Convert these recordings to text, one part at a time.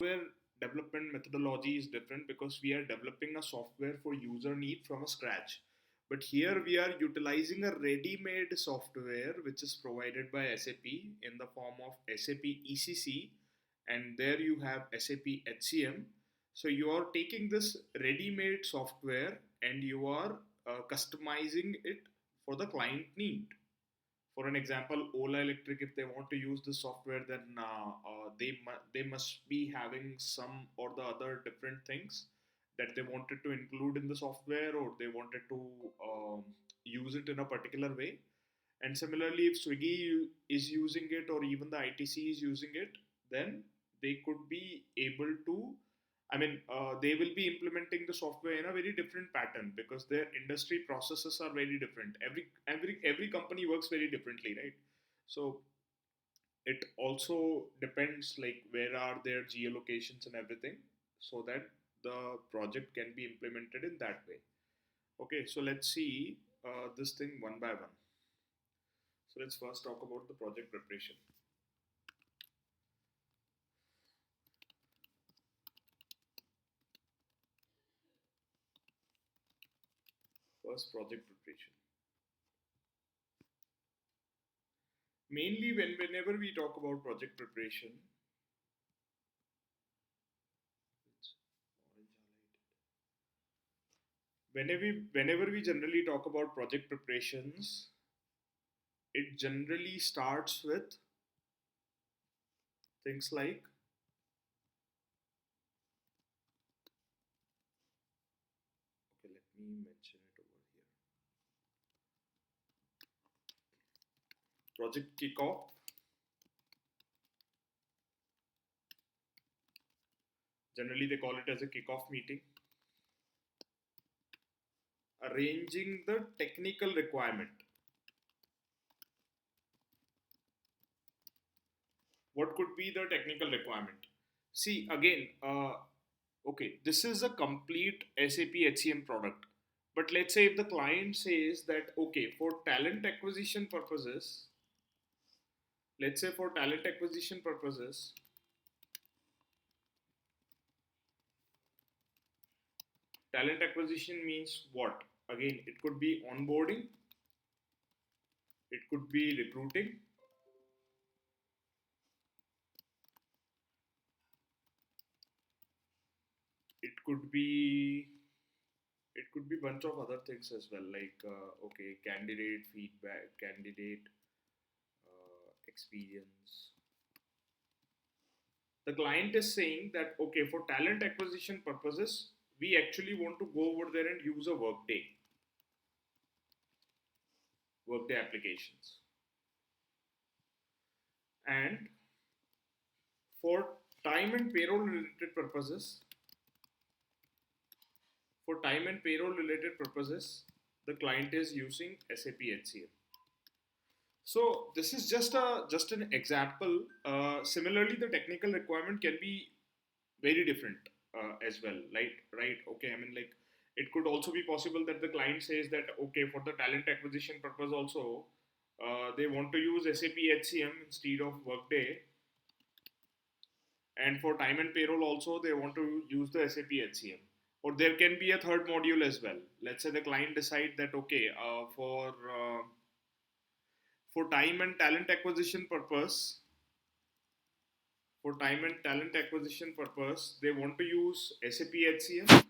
Where development methodology is different because we are developing a software for user need from a scratch. But here we are utilizing a ready-made software which is provided by SAP in the form of SAP ECC, and there you have SAP HCM. So you are taking this ready-made software and you are customizing it for the client need. For an example, Ola Electric, if they want to use the software, then they must be having some or the other different things that they wanted to include in the software, or they wanted to use it in a particular way. And similarly, if Swiggy is using it, or even the ITC is using it, then they could be able to, they will be implementing the software in a very different pattern because their industry processes are very different. Every company works very differently, right? So it also depends like where are their geolocations and everything, so that the project can be implemented in that way. Okay, so let's see this thing one by one. So let's first talk about the project preparation. First, project preparation. Mainly, whenever we talk about project preparation, it's orange highlighted. Whenever we generally talk about project preparations, it generally starts with things like, okay, let me mention it over here. Project kickoff. Generally, they call it as a kickoff meeting. Arranging the technical requirement. What could be the technical requirement? See, again, okay, this is a complete SAP HCM product. But let's say if the client says that, okay, for talent acquisition purposes, let's say for talent acquisition purposes, talent acquisition means what? Again, it could be onboarding, it could be recruiting, it could be bunch of other things as well, like okay, candidate feedback, candidate experience. The client is saying that, okay, for talent acquisition purposes, we actually want to go over there and use a workday applications. And for time and payroll related purposes, the client is using SAP HCM. So this is just an example. Similarly, the technical requirement can be very different as well. Right? Okay. Like it could also be possible that the client says that, okay, for the talent acquisition purpose also, they want to use SAP HCM instead of Workday, and for time and payroll also they want to use the SAP HCM. Or there can be a third module as well. Let's say the client decide that, okay, for time and talent acquisition purpose, they want to use SAP HCM,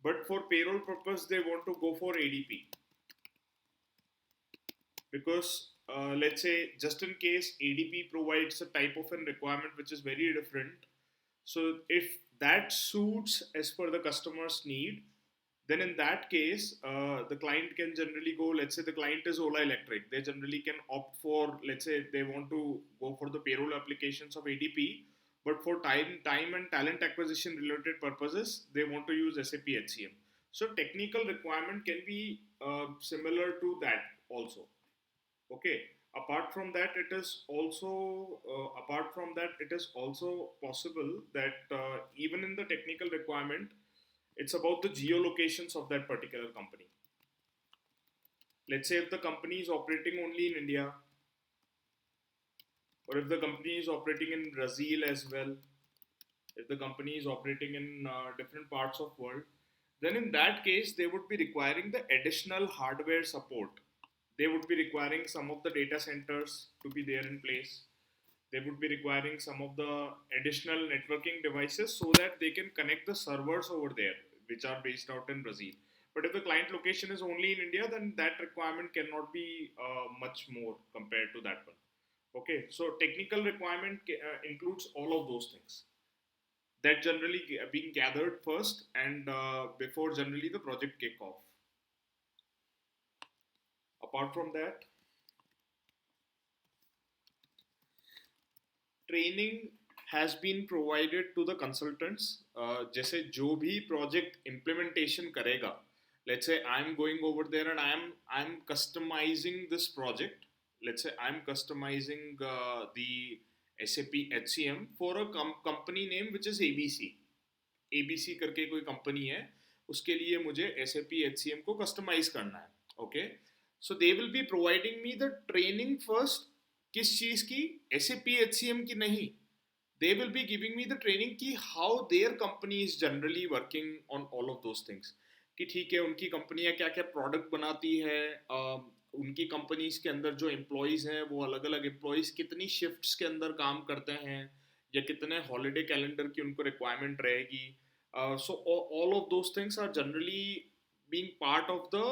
but for payroll purpose they want to go for ADP. Because let's say just in case ADP provides a type of a requirement which is very different, so if that suits as per the customer's need, then in that case the client can generally go, let's say the client is Ola Electric, they generally can opt for, let's say they want to go for the payroll applications of ADP, but for time and talent acquisition related purposes they want to use SAP HCM. So technical requirement can be similar to that also. Okay, apart from that it is also possible that even in the technical requirement, it's about the geolocations of that particular company. Let's say if the company is operating only in India, or if the company is operating in Brazil as well, if the company is operating in different parts of world, then in that case they would be requiring the additional hardware support. They would be requiring some of the data centers to be there in place. They would be requiring some of the additional networking devices so that they can connect the servers over there, which are based out in Brazil. But if the client location is only in India, then that requirement cannot be much more compared to that one. Okay, so technical requirement includes all of those things that generally being gathered first and before generally the project kick off. Apart from that, training has been provided to the consultants. जैसे जो भी project implementation करेगा, let's say I'm going over there and I'm customizing this project. Let's say I'm customizing the SAP HCM for a company name which is ABC. ABC करके कोई company है, उसके लिए मुझे SAP HCM को customise करना है. Okay, so they will be providing me the training first. किस चीज की? SAP HCM की नहीं. They will be giving me the training कि how their company is generally working on all of those things. कि ठीक है, उनकी कंपनियां क्या क्या प्रोडक्ट बनाती है, उनकी कंपनीज के अंदर जो एम्प्लॉयज हैं वो अलग अलग एम्प्लॉयज कितनी शिफ्ट्स के अंदर काम करते हैं, या कितने हॉलीडे कैलेंडर की उनको रिक्वायरमेंट रहेगी. So all of those things are generally being part of the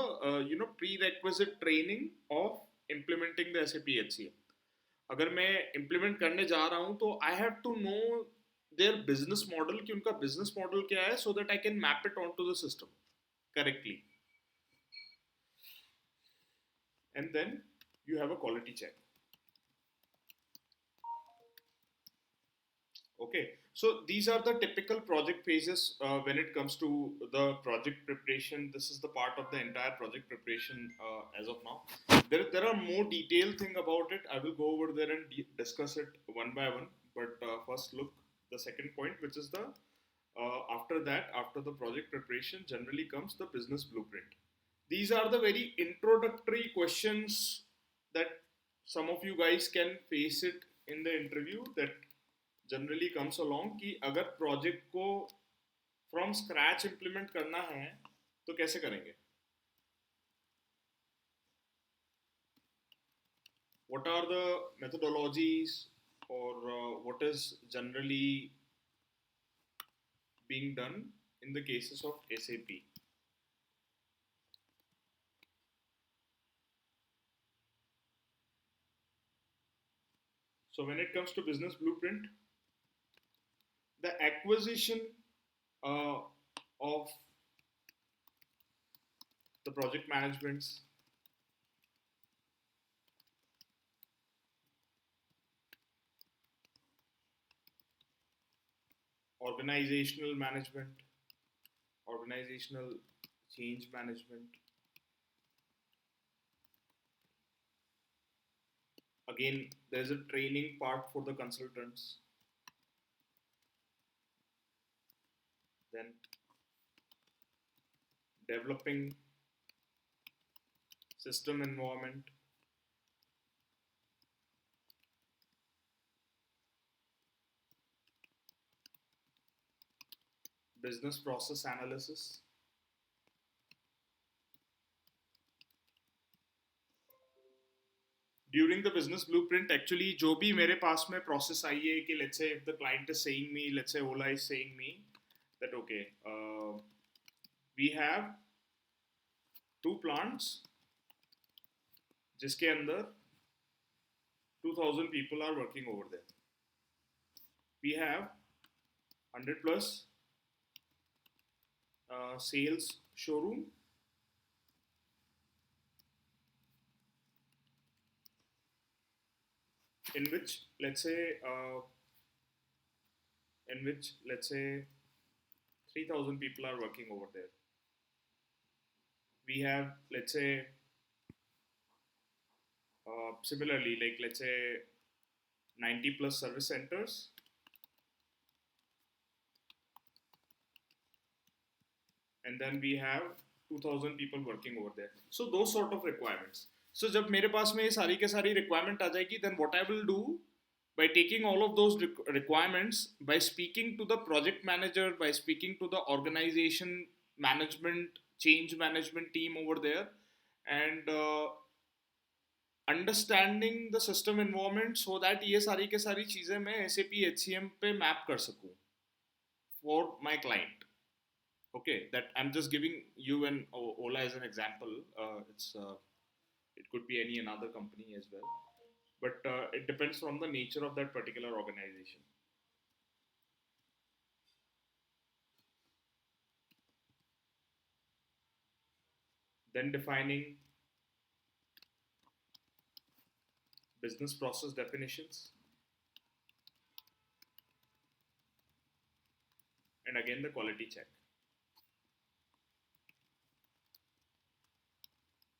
prerequisite training of implementing the SAP HCM. अगर मैं इम्प्लीमेंट करने जा रहा हूं तो I have to know their business model, कि उनका बिजनेस मॉडल क्या है, so that I can map it on to the system correctly. And then you have a quality check. Okay, so these are the typical project phases when it comes to the project preparation. This is the part of the entire project preparation as of now. There are more detailed thing about it. I will go over there and discuss it one by one. But first, look the second point, which is the after that, after the project preparation, generally comes the business blueprint. These are the very introductory questions that some of you guys can face it in the interview, that generally comes along कि अगर project को from scratch implement करना है तो कैसे करेंगे. What are the methodologies और what is generally being done in the cases of SAP. So when it comes to business blueprint, the acquisition of the project managements, organizational management, organizational change management. Again, there's a training part for the consultants. Then developing system environment, business process analysis, during the business blueprint. Actually जो भी मेरे पास में process आई है कि let's say if the client is saying me, let's say Ola is saying me that okay, we have 2 plants जिसके अंदर 2000 people are working over there. We have 100 plus sales showroom, in which let's say 3000 people are working over there. We have let's say similarly, like let's say 90 plus service centers, and then we have 2000 people working over there. So those sort of requirements. So जब मेरे पास में ये सारी के सारी requirement आ जाएगी, then what I will do, by taking all of those requirements, by speaking to the project manager, by speaking to the organization management, change management team over there, and understanding the system environment so that ये सारी के सारी चीज़ें मैं SAP HCM पे map कर सकूँ for my client. Okay, that I'm just giving you an Ola as an example. It could be any another company as well, but it depends on the nature of that particular organization. Then defining business process definitions, and again the quality check.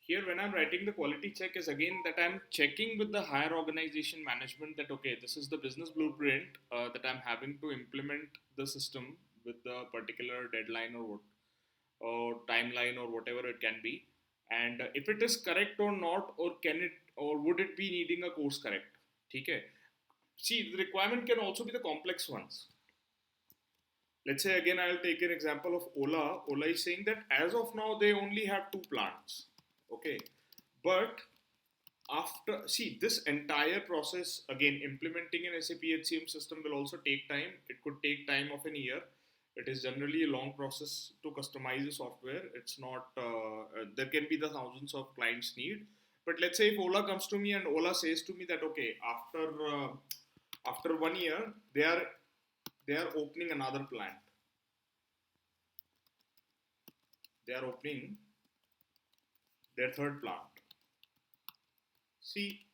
Here when I'm writing the quality check is again that I'm checking with the higher organization management that okay, this is the business blueprint that I'm having to implement the system with the particular deadline or what, or timeline or whatever it can be, and if it is correct or not, or can it, or would it be needing a course correct. Okay, see, the requirement can also be the complex ones. Let's say again I'll take an example of Ola is saying that as of now they only have two plants. Okay, but after, see, this entire process again implementing an SAP HCM system will also take time. It could take time of an year. It is generally a long process to customize the software. It's not there can be the thousands of clients need. But let's say if Ola comes to me and Ola says to me that okay, after 1 year they are opening another plant. They are opening their third plant. See,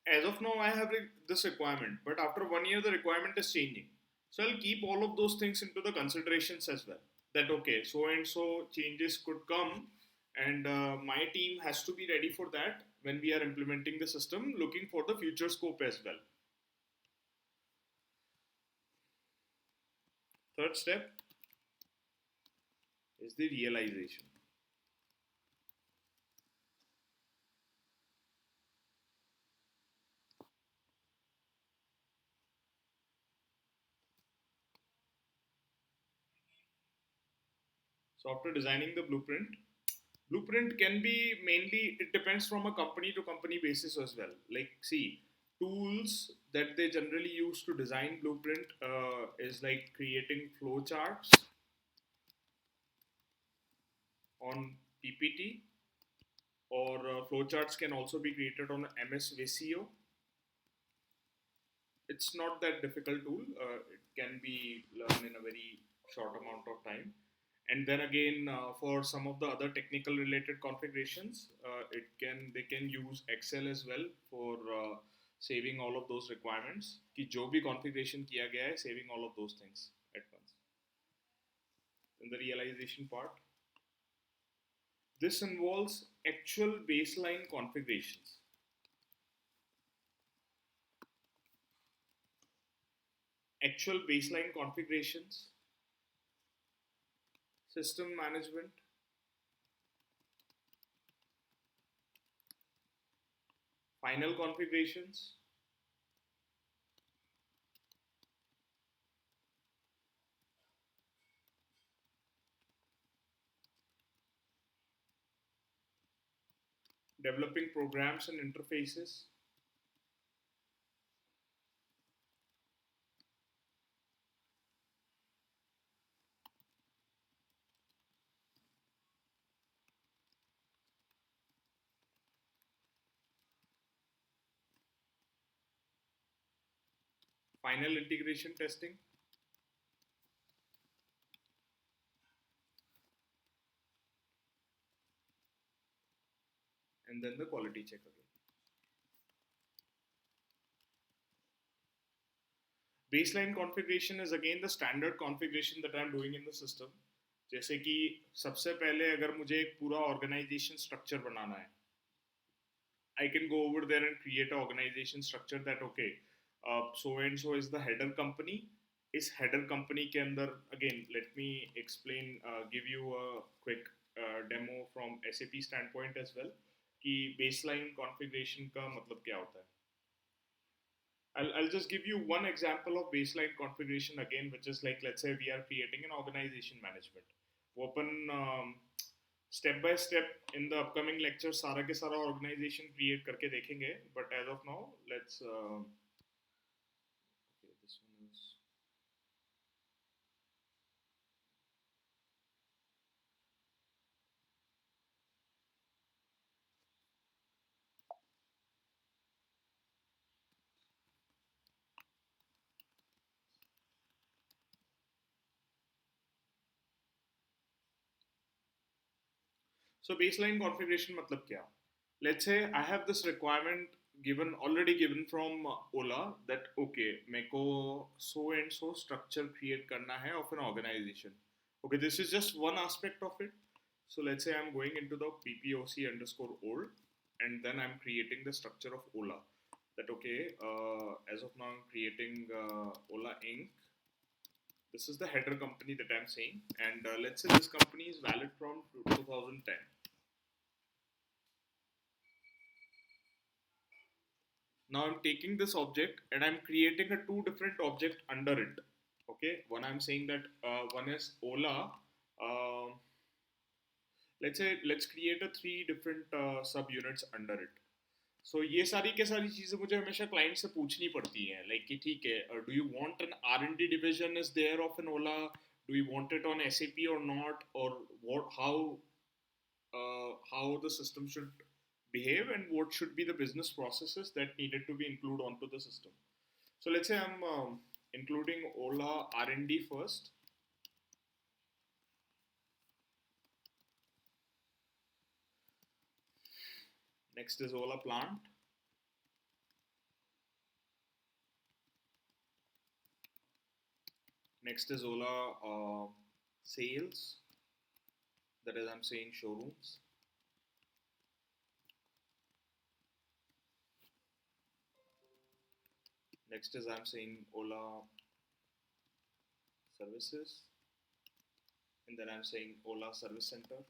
as of now, I have this requirement, but after 1 year, the requirement is changing. So I'll keep all of those things into the considerations as well. That okay, so and so changes could come, and my team has to be ready for that when we are implementing the system, looking for the future scope as well. Third step is the realization. So after designing the blueprint can be mainly, it depends from a company to company basis as well. Like see, tools that they generally use to design blueprint is like creating flowcharts on PPT, or flowcharts can also be created on MS Visio. It's not that difficult tool. It can be learned in a very short amount of time. And then again, for some of the other technical related configurations, they can use Excel as well for saving all of those requirements. कि जो भी configuration किया गया है, saving all of those things at once. In the realization part, this involves actual baseline configurations. Actual baseline configurations, system management, final configurations, developing programs and interfaces, final integration testing, and then the quality check again. Baseline configuration is again the standard configuration that I'm doing in the system. जैसे कि सबसे पहले अगर मुझे एक पूरा organization structure बनाना है, I can go over there and create an organization structure that okay, so and so is the header company. इस header company के अंदर again let me explain, give you a quick demo from SAP standpoint as well कि baseline configuration का मतलब क्या होता है. I'll just give you one example of baseline configuration again, which is like, let's say we are creating an organization management. वो अपन step by step in the upcoming lecture सारा के सारा organization create करके देखेंगे. But as of now, let's okay, this one is. So baseline configuration मतलब क्या? Let's say I have this requirement given already given from Ola that okay मेरे को so and so structure create करना है of an organization. Okay, this is just one aspect of it. So let's say I'm going into the PPOC underscore old and then I'm creating the structure of Ola. That okay, as of now I'm creating Ola Inc. This is the header company that I'm saying, and let's say this company is valid from 2010. Now I'm taking this object and I'm creating a two different object under it. Okay, one I'm saying that one is Ola. Uh, let's say let's create a three different subunits under it. So ये सारी के सारी चीजें मुझे हमेशा client से पूछनी पड़ती हैं, लाइक कि ठीक है, do you want an R&D division is there of an Ola, do you want it on SAP or not, or what, how the system should behave and what should be the business processes that needed to be included onto the system. So let's say I'm including Ola R&D first. Next is Ola plant. Next is Ola sales. That is, I'm saying showrooms. Next is I'm saying Ola services. And then I'm saying Ola service center.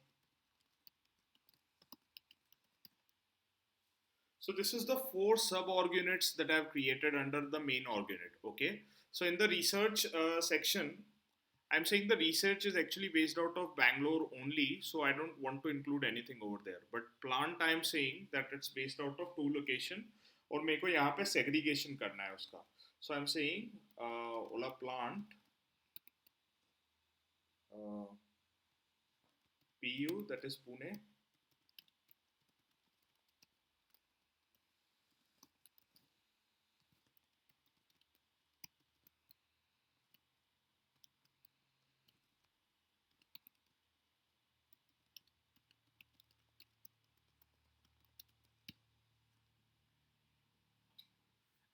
So this is the four sub-org units that I've created under the main org unit. Okay. So in the research section, I'm saying the research is actually based out of Bangalore only, so I don't want to include anything over there. But plant, I'm saying that it's based out of two location, और मेरे को यहाँ पे segregation करना है उसका. So I'm saying Ola plant PU, that is Pune.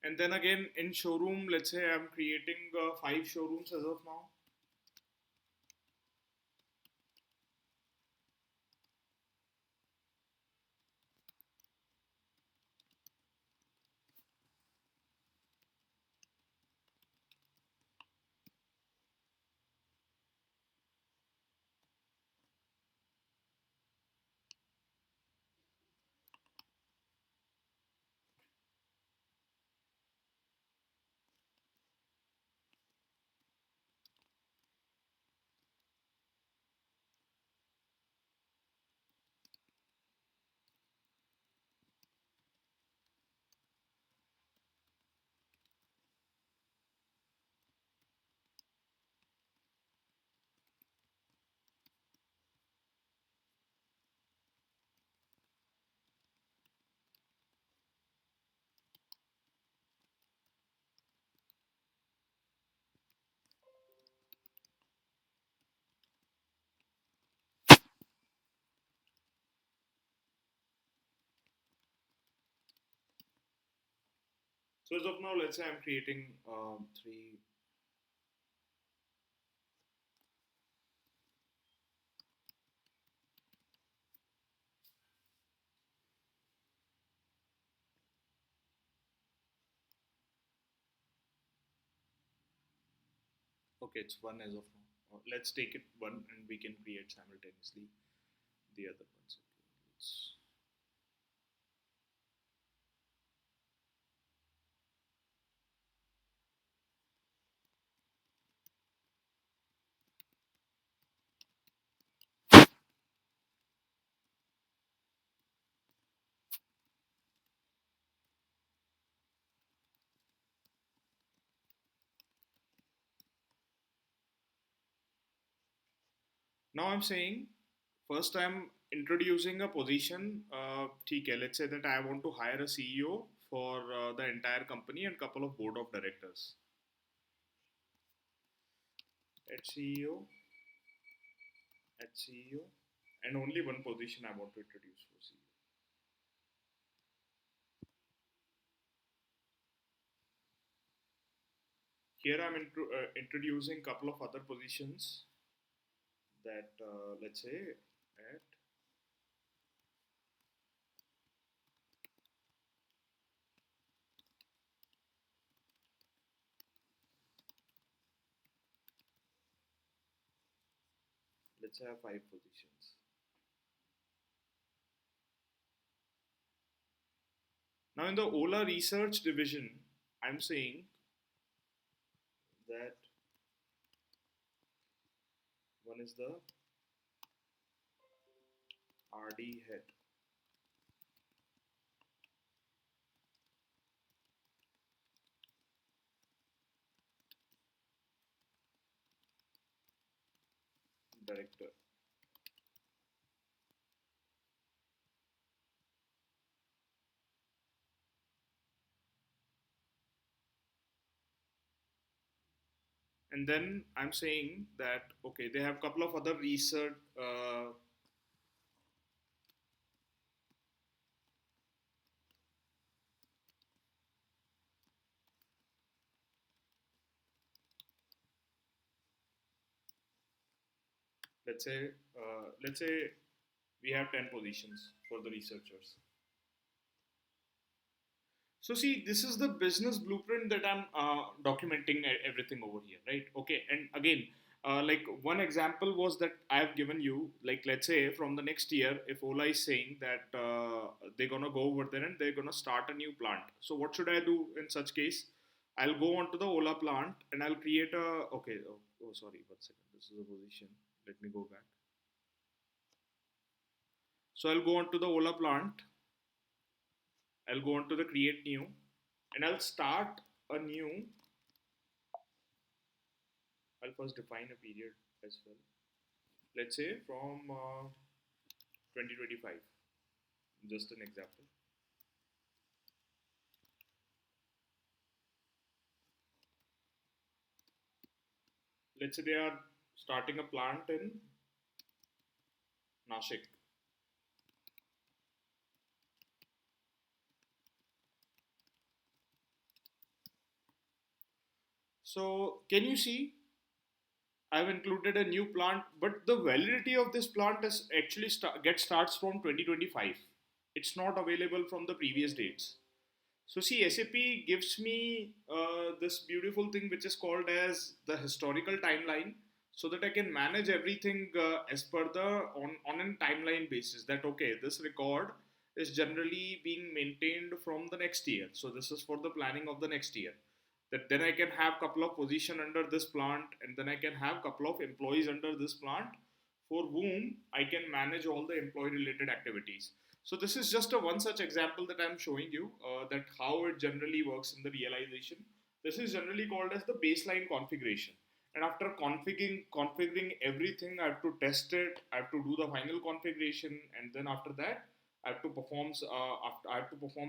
And then again in showroom, let's say I'm creating 5 showrooms as of now. So as of now, let's say I'm creating three. Okay, it's one as of now. Let's take it one and we can create simultaneously the other ones. Okay, let's. Now I'm saying, first I'm introducing a position. ठीक है, let's say that I want to hire a CEO for the entire company and couple of board of directors. At CEO, at CEO, and only one position I want to introduce for CEO. Here I'm introducing couple of other positions that let's say at let's say I have five positions. Now in the Ola research division, I'm saying that one is the RD head. Director. And then I'm saying that okay, they have a couple of other research let's say we have 10 positions for the researchers. So see, this is the business blueprint that I'm documenting everything over here, right? Okay, and again, like one example was that I have given you, like let's say from the next year, if Ola is saying that they're gonna go over there and they're gonna start a new plant. So what should I do in such case? I'll go onto the Ola plant and I'll create a okay. Oh sorry, 1 second. This is a position. Let me go back. So I'll go onto the Ola plant. I'll go on to the create new and I'll start a new. I'll first define a period as well. Let's say from 2025, just an example. Let's say they are starting a plant in Nashik. So can you see I've included a new plant, but the validity of this plant is actually starts from 2025. It's not available from the previous dates. So see, SAP gives me this beautiful thing which is called as the historical timeline, so that I can manage everything as per the on a timeline basis. That okay, this record is generally being maintained from the next year. So this is for the planning of the next year. That then I can have couple of position under this plant, and then I can have couple of employees under this plant, for whom I can manage all the employee related activities. So this is just a one such example that I'm showing you that how it generally works in the realization. This is generally called as the baseline configuration. And after configuring everything, I have to test it. I have to do the final configuration, and then after that, I have to perform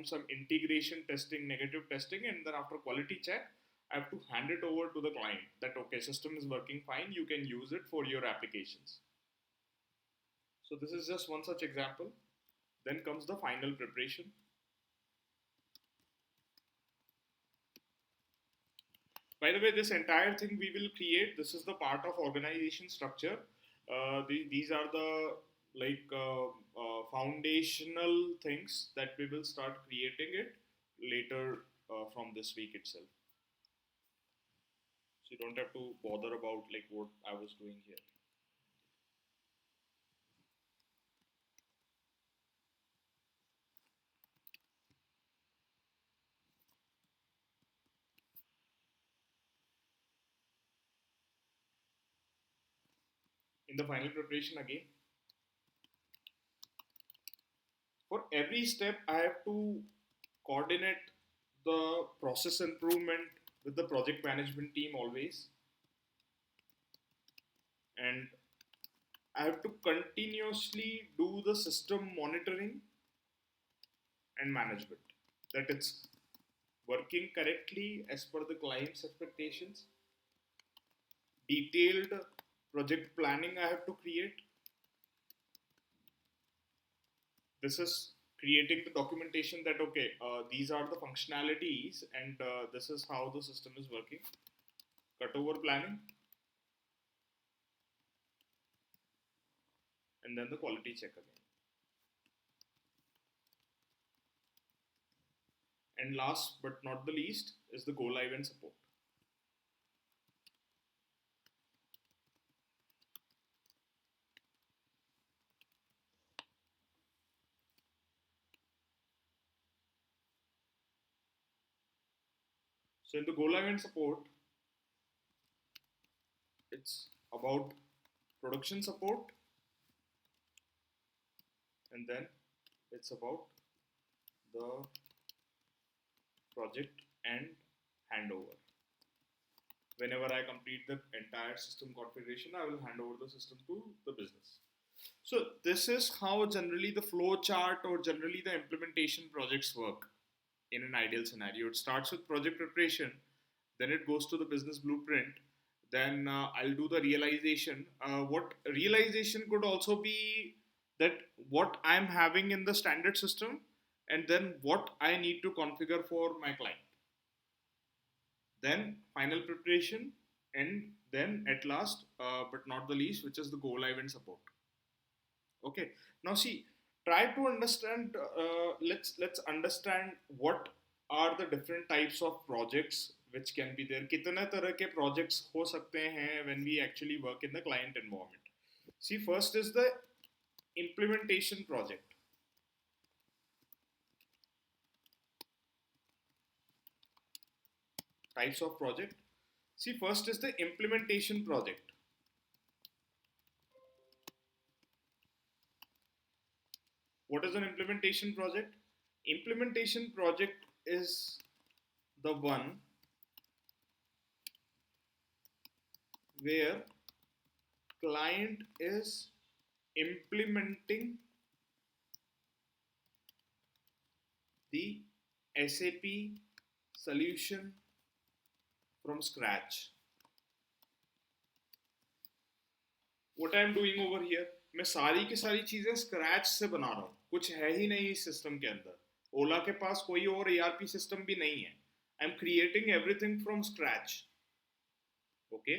some integration testing, negative testing, and then after quality check, I have to hand it over to the client that okay, system is working fine. You can use it for your applications. So this is just one such example. Then comes the final preparation. By the way, this entire thing we will create. This is the part of organization structure. These are the like foundational things that we will start creating it later from this week itself. So you don't have to bother about like what I was doing here. In the final preparation again, for every step, I have to coordinate the process improvement with the project management team always. And I have to continuously do the system monitoring and management, that it's working correctly as per the client's expectations. Detailed project planning I have to create. This is creating the documentation that okay, these are the functionalities and this is how the system is working. Cutover planning, and then the quality check again. And last but not the least is the go live and support. So in the go live and support, it's about production support, and then it's about the project and handover. Whenever I complete the entire system configuration, I will hand over the system to the business. So this is how generally the flow chart or generally the implementation projects work in an ideal scenario. It starts with project preparation, then it goes to the business blueprint, then I'll do the realization. What realization could also be that what I'm having in the standard system and then what I need to configure for my client. Then final preparation, and then at last, but not the least, which is the go live and support. Okay. Now see, try to understand. Let's understand what are the different types of projects which can be there. कितने तरह के projects हो सकते हैं when we actually work in the client environment. See, first is the implementation project. Types of project. See, first is the implementation project. What is an implementation project? Implementation project is the one where client is implementing the SAP solution from scratch. What I am doing over here, मैं सारी की सारी चीजें scratch से बना रहा हूँ, कुछ है ही नहीं इस सिस्टम के अंदर. ओला के पास कोई और ERP सिस्टम भी नहीं है. I am creating everything from scratch. Okay.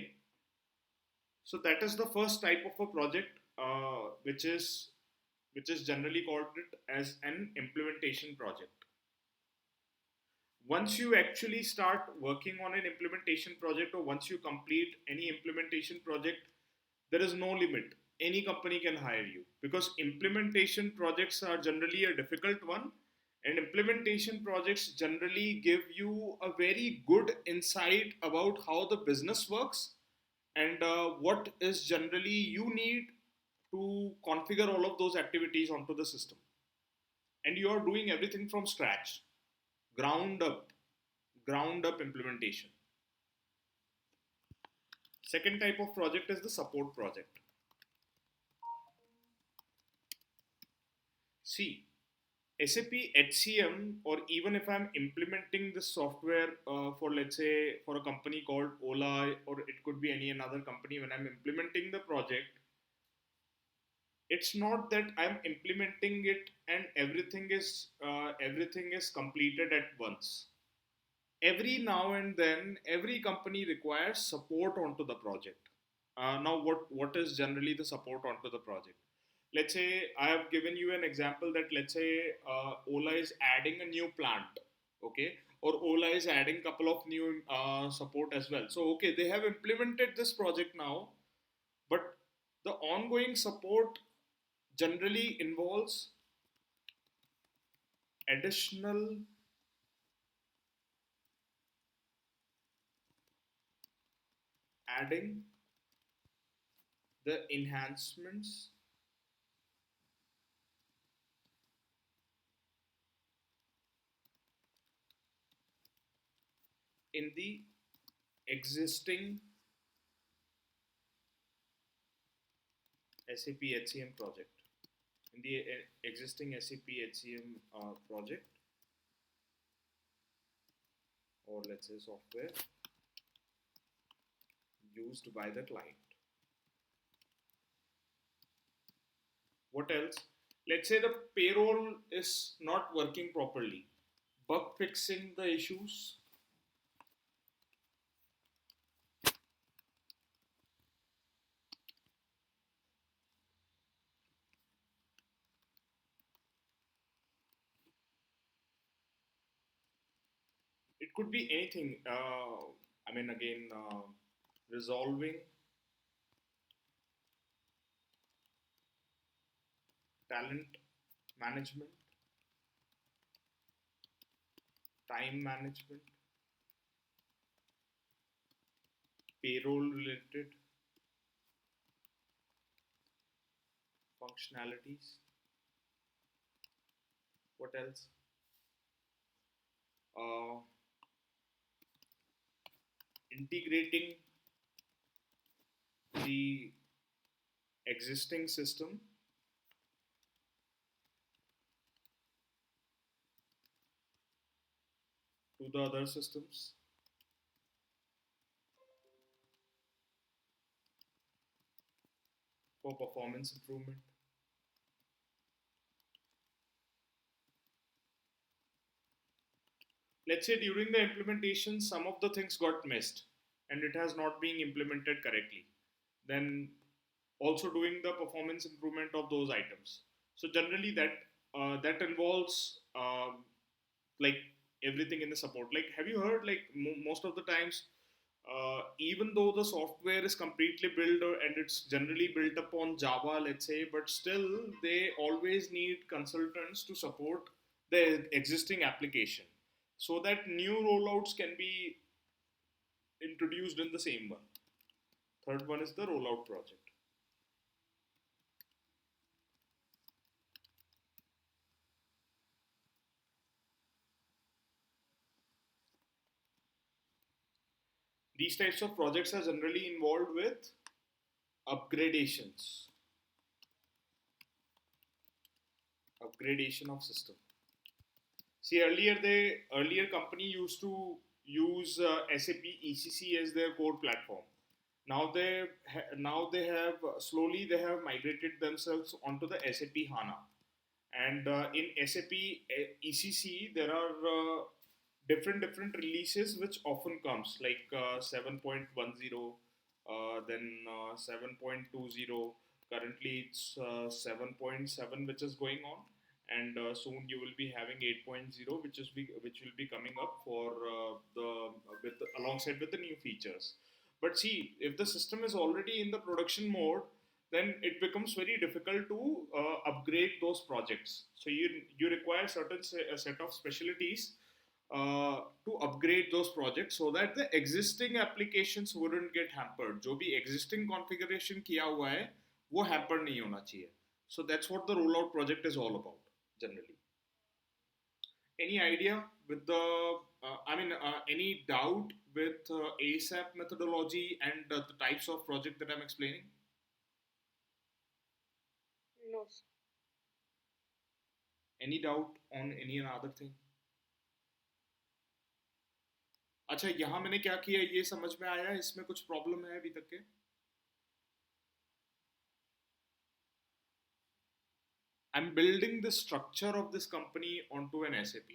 So that is the first type of a project, which is generally called it as an implementation project. Once you actually start working on an implementation project, or once you complete any implementation project, there is no limit. Any company can hire you, because implementation projects are generally a difficult one, and implementation projects generally give you a very good insight about how the business works and what is generally you need to configure all of those activities onto the system. And you are doing everything from scratch, ground up, ground up implementation. Second type of project is the support project. See, SAP HCM, or even if I'm implementing this software for, let's say, for a company called Ola, or it could be any another company, when I'm implementing the project, it's not that I'm implementing it and everything is completed at once. Every now and then, every company requires support onto the project. Now, what is generally the support onto the project? Let's say I have given you an example that, let's say, Ola is adding a new plant, okay, or Ola is adding couple of new support as well. So okay, they have implemented this project now, but the ongoing support generally involves additional adding the enhancements in the existing SAP HCM project. In the existing SAP HCM project, or let's say software used by the client. What else? Let's say the payroll is not working properly. Bug fixing the issues. It could be anything. I mean, again, resolving talent management, time management, payroll related functionalities. What else? Uh, Integrating the existing system to the other systems. For performance improvement. Let's say during the implementation, some of the things got missed and it has not been implemented correctly. Then also doing the performance improvement of those items. So generally that involves like everything in the support. Like, have you heard like most of the times, even though the software is completely built and it's generally built upon Java, let's say, but still they always need consultants to support the existing application so that new rollouts can be introduced in the same one. Third one is the rollout project. These types of projects are generally involved with upgradations, upgradation of system. See, earlier company used to use SAP ECC as their core platform. Now they have slowly they have migrated themselves onto the SAP HANA. And in SAP ECC there are different releases which often comes like 7.10, then 7.20. Currently it's 7.7 which is going on, and soon you will be having 8.0 which will be coming up for the with alongside with the new features. But see, if the system is already in the production mode, then it becomes very difficult to upgrade those projects. So you require a set of specialties to upgrade those projects so that the existing applications wouldn't get hampered. जो भी existing configuration किया हुआ है वो hampered नहीं होना चाहिए. So that's what the rollout project is all about generally. Any idea with the any doubt with ASAP methodology and the types of project that I'm explaining? No, sir. Any doubt on any other thing? अच्छा, यहाँ मैंने क्या किया ये समझ में आया? इसमें कुछ प्रॉब्लम है अभी तक के? I'm building the structure of this company onto an SAP.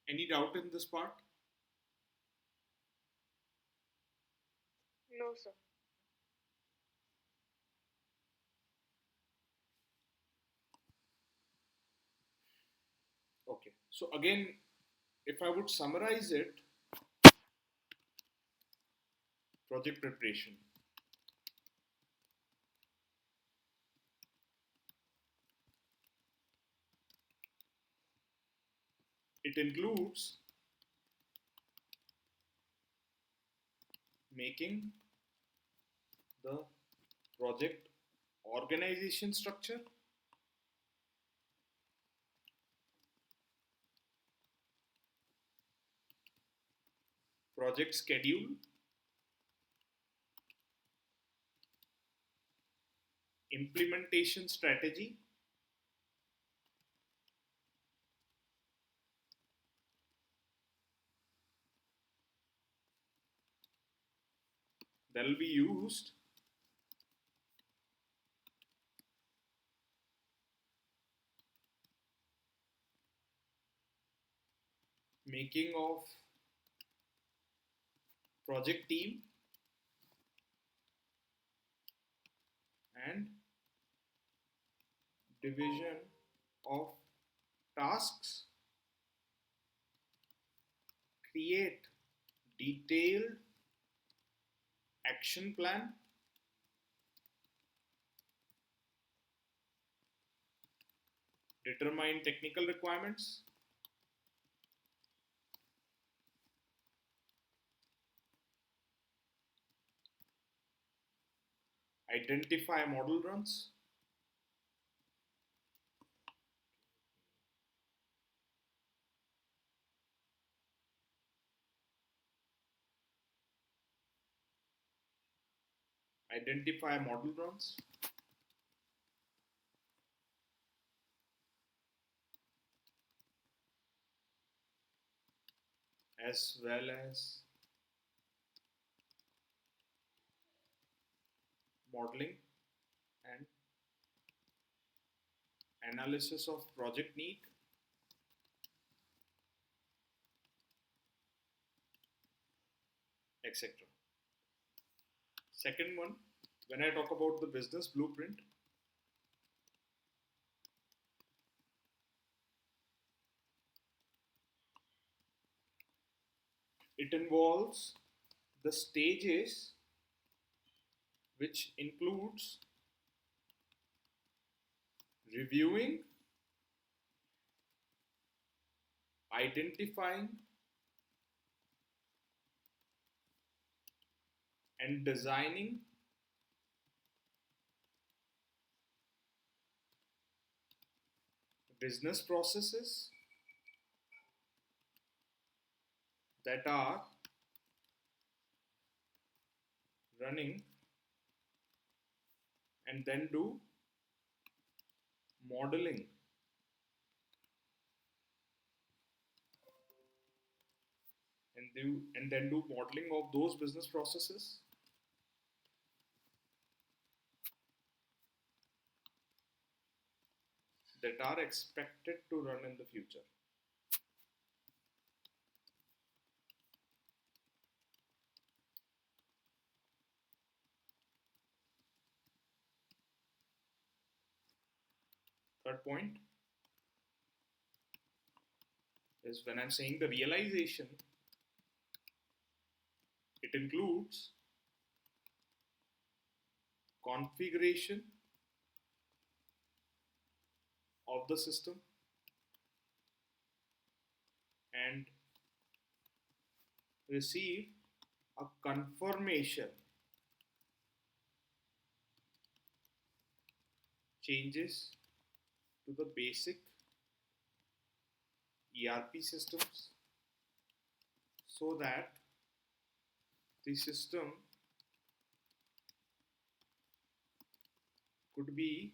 Any doubt in this part? No, sir. Okay. So again, if I would summarize it, project preparation. It includes making the project organization structure, project schedule, implementation strategy, that will be used making of project team and division of tasks, create detailed action plan, determine technical requirements, identify model runs, identify model runs, as well as modeling and analysis of project need, etc. Second one, when I talk about the business blueprint, it involves the stages which includes reviewing, identifying, and designing business processes that are running, and then do modeling and then do modeling of those business processes that are expected to run in the future. Third point is when I'm saying the realization, it includes configuration of the system and receive a confirmation changes to the basic ERP systems so that the system could be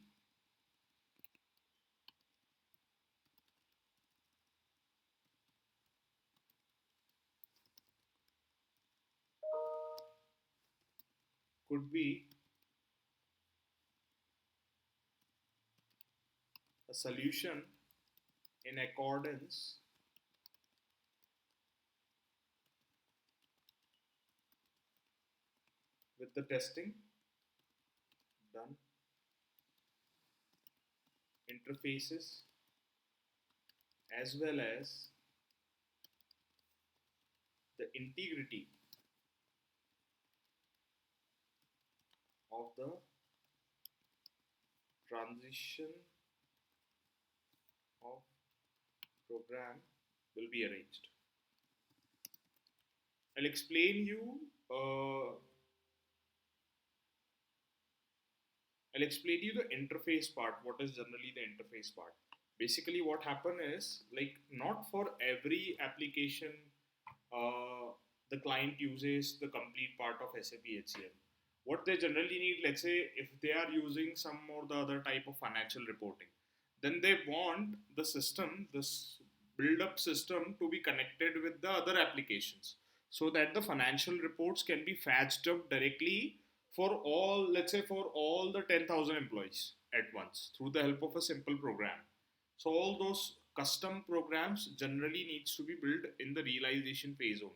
could be a solution in accordance with the testing done, interfaces, as well as the integrity of the transition of program will be arranged. I'll explain you. Uh, I'll explain you the interface part. What is generally the interface part? Basically, what happen is like not for every application, the client uses the complete part of SAP HCM. What they generally need, let's say if they are using some or the other type of financial reporting, then they want the system, this build up system, to be connected with the other applications, so that the financial reports can be fetched up directly for all, let's say for all the 10,000 employees at once through the help of a simple program. So all those custom programs generally needs to be built in the realization phase only.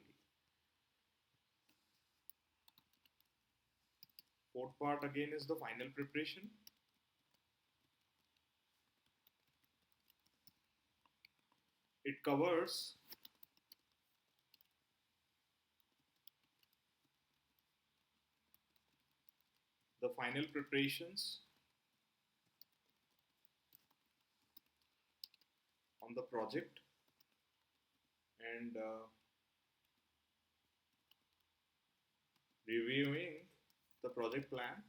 Fourth part again is the final preparation. It covers the final preparations on the project, and reviewing the project plan.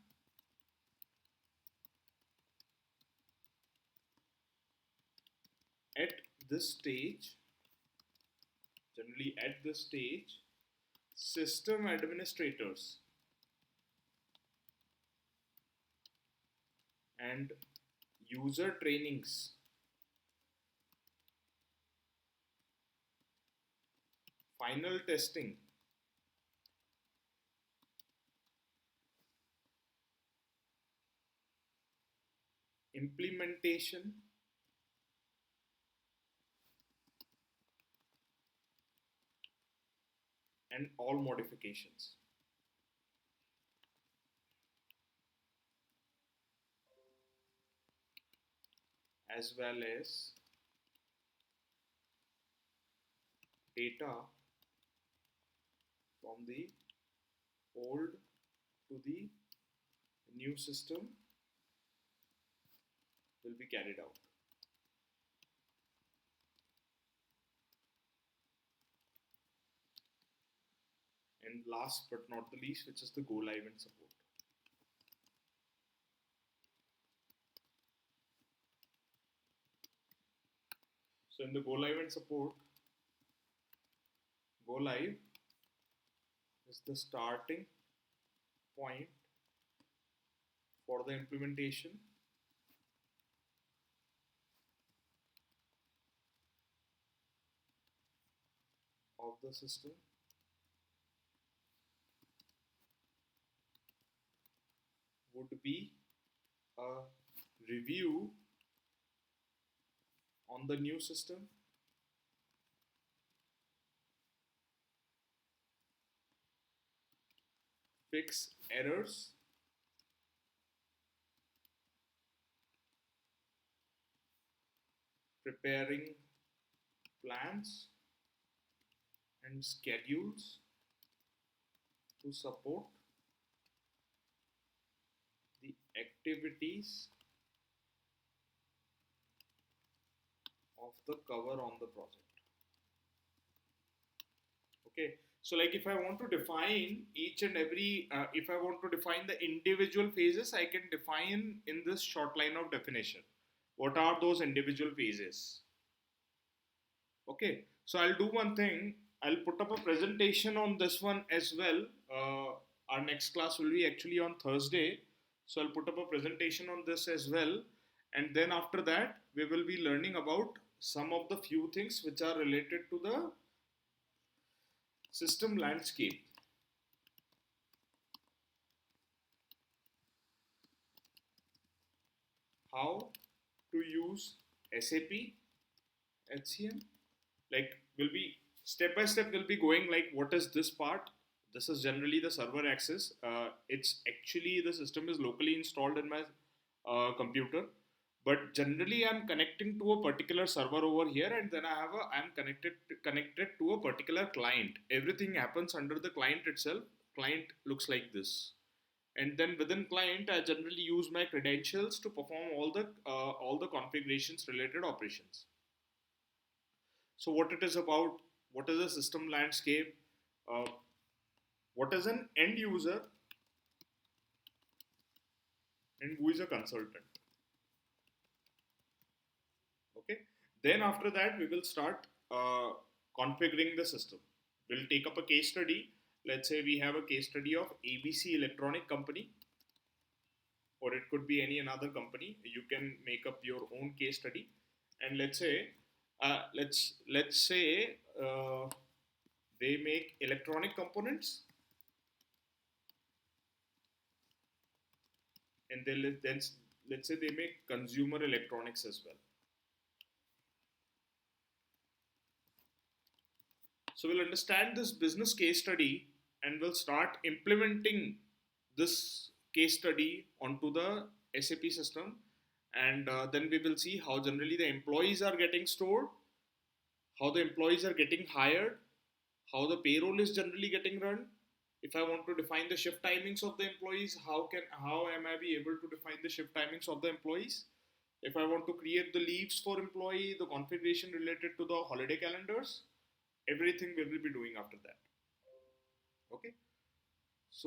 At this stage, generally at this stage, system administrators and user trainings, final testing, implementation, and all modifications, as well as data from the old to the new system will be carried out. And last but not the least, which is the go live and support. So in the go live and support, go live is the starting point for the implementation of the system, would be a review on the new system, fix errors, preparing plans and schedules to support the activities of the cover on the project. Okay, so like if I want to define each and every if I want to define the individual phases, I can define in this short line of definition what are those individual phases. Okay, so I'll do one thing, I'll put up a presentation on this one as well. Our next class will be actually on Thursday, so I'll put up a presentation on this as well, and then after that we will be learning about some of the few things which are related to the system landscape. How to use SAP HCM. Like we'll be step by step we'll be going like what is this part. This is generally the server access. It's actually the system is locally installed in my computer, but generally I'm connecting to a particular server over here, and then I'm connected to a particular client. Everything happens under the client itself. Client looks like this, and then within client I generally use my credentials to perform all the configurations related operations. So what it is about, what is a system landscape, uh, what is an end user, and who is a consultant. Okay, then after that we will start configuring the system. We'll take up a case study, Let's say we have a case study of ABC Electronic Company, or it could be any another company. You can make up your own case study, and let's say they make electronic components, and then let's say they make consumer electronics as well. So we'll understand this business case study and we'll start implementing this case study onto the SAP system. And then we will see how generally the employees are getting stored, how the employees are getting hired, how the payroll is generally getting run. If I want to define the shift timings of the employees, how am I be able to define the shift timings of the employees? If I want to create the leaves for employee, the configuration related to the holiday calendars, everything we will be doing after that. Okay.